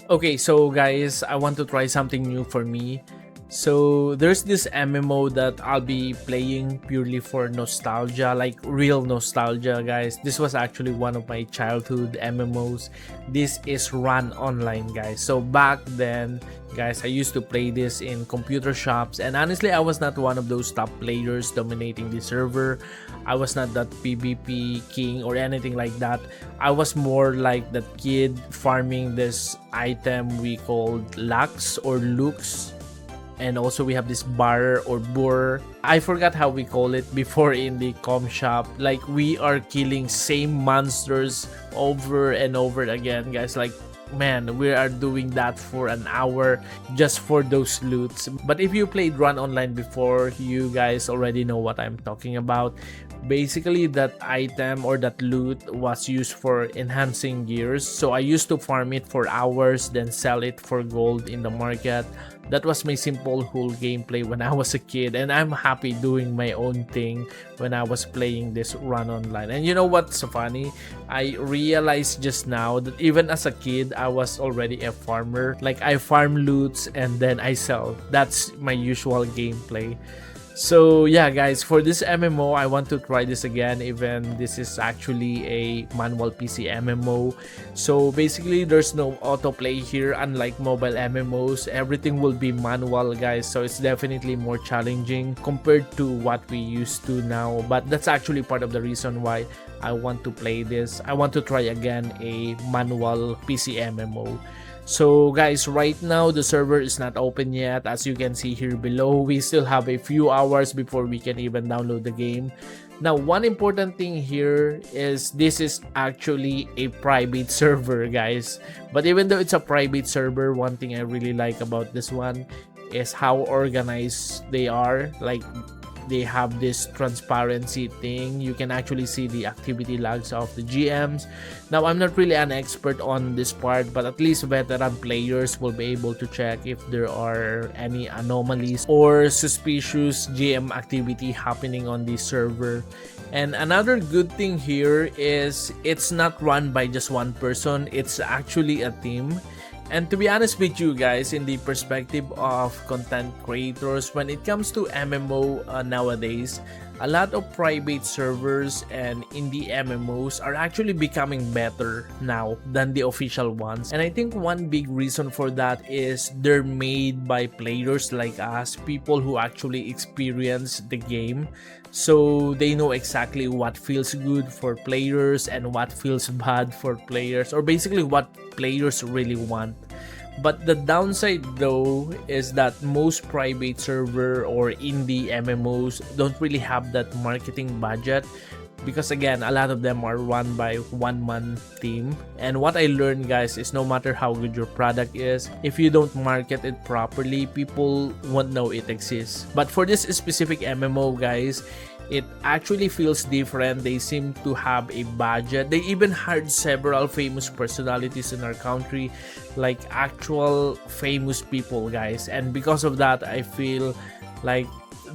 Okay, so guys, I want to try something new for me. So there's this MMO that I'll be playing purely for nostalgia, like real nostalgia, guys. This was actually one of my childhood MMOs. This is Run Online, guys. So back then, guys, I used to play this in computer shops, and honestly, I was not one of those top players dominating the server. I was not that PvP king or anything like that. I was more like that kid farming this item we called Lux or Lux, and also we have this bar or boar. I forgot how we call it before in the com shop. Like we are killing same monsters over and over again, guys. Like, man, we are doing that for an hour just for those loots. But if you played Run Online before, you guys already know what I'm talking about. Basically, that item or that loot was used for enhancing gears. So I used to farm it for hours, then sell it for gold in the market. That was my simple whole gameplay when I was a kid, and I'm happy doing my own thing when I was playing this Run Online. And you know what's so funny? I realized just now that even as a kid, I was already a farmer. Like I farm loots and then I sell. That's my usual gameplay. So yeah, guys, for this MMO, I want to try this again, even this is actually a manual PC MMO. So basically, there's no autoplay here, unlike mobile MMOs. Everything will be manual, guys, so it's definitely more challenging compared to what we used to now. But that's actually part of the reason why I want to play this. I want to try again a manual PC MMO. So guys, right now the server is not open yet. As you can see here below, we still have a few hours before we can even download the game. Now, one important thing here is this is actually a private server, guys. But even though it's a private server, one thing I really like about this one is how organized they are. Like, they have this transparency thing. You can actually see the activity logs of the GMs. Now, I'm not really an expert on this part, but at least veteran players will be able to check if there are any anomalies or suspicious GM activity happening on the server. And another good thing here is it's not run by just one person, it's actually a team. And to be honest with you guys, in the perspective of content creators, when it comes to MMO nowadays, a lot of private servers and indie MMOs are actually becoming better now than the official ones. And I think one big reason for that is they're made by players like us, people who actually experience the game. So they know exactly what feels good for players and what feels bad for players, or basically what players really want. But the downside though is that most private server or indie MMOs don't really have that marketing budget, because again, a lot of them are run by one-man team. And what I learned, guys, is no matter how good your product is, if you don't market it properly, people won't know it exists. But for this specific MMO, guys, it actually feels different. They seem to have a budget. They even hired several famous personalities in our country, like actual famous people, guys. And because of that, I feel like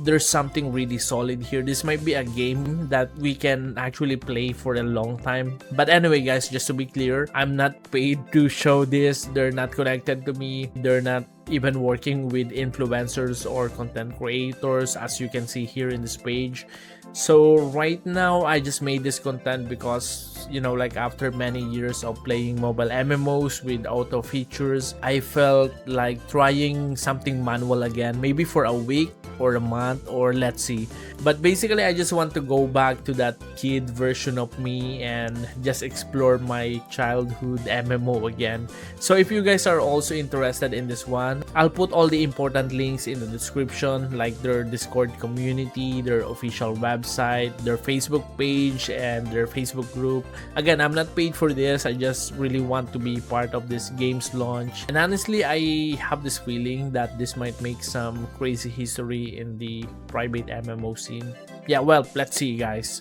there's something really solid here. This might be a game that we can actually play for a long time. But anyway, guys, just to be clear, I'm not paid to show this. They're not connected to me. They're not even working with influencers or content creators, as you can see here in this page. So right now, I just made this content because, you know, like after many years of playing mobile MMOs with auto features, I felt like trying something manual again, maybe for a week or a month, or let's see. But basically, I just want to go back to that kid version of me and just explore my childhood MMO again. So if you guys are also interested in this one, I'll put all the important links in the description, like their Discord community, their official website, their Facebook page, and their Facebook group. Again, I'm not paid for this. I just really want to be part of this game's launch. And honestly, I have this feeling that this might make some crazy history in the private MMO scene. Yeah, well, let's see, guys.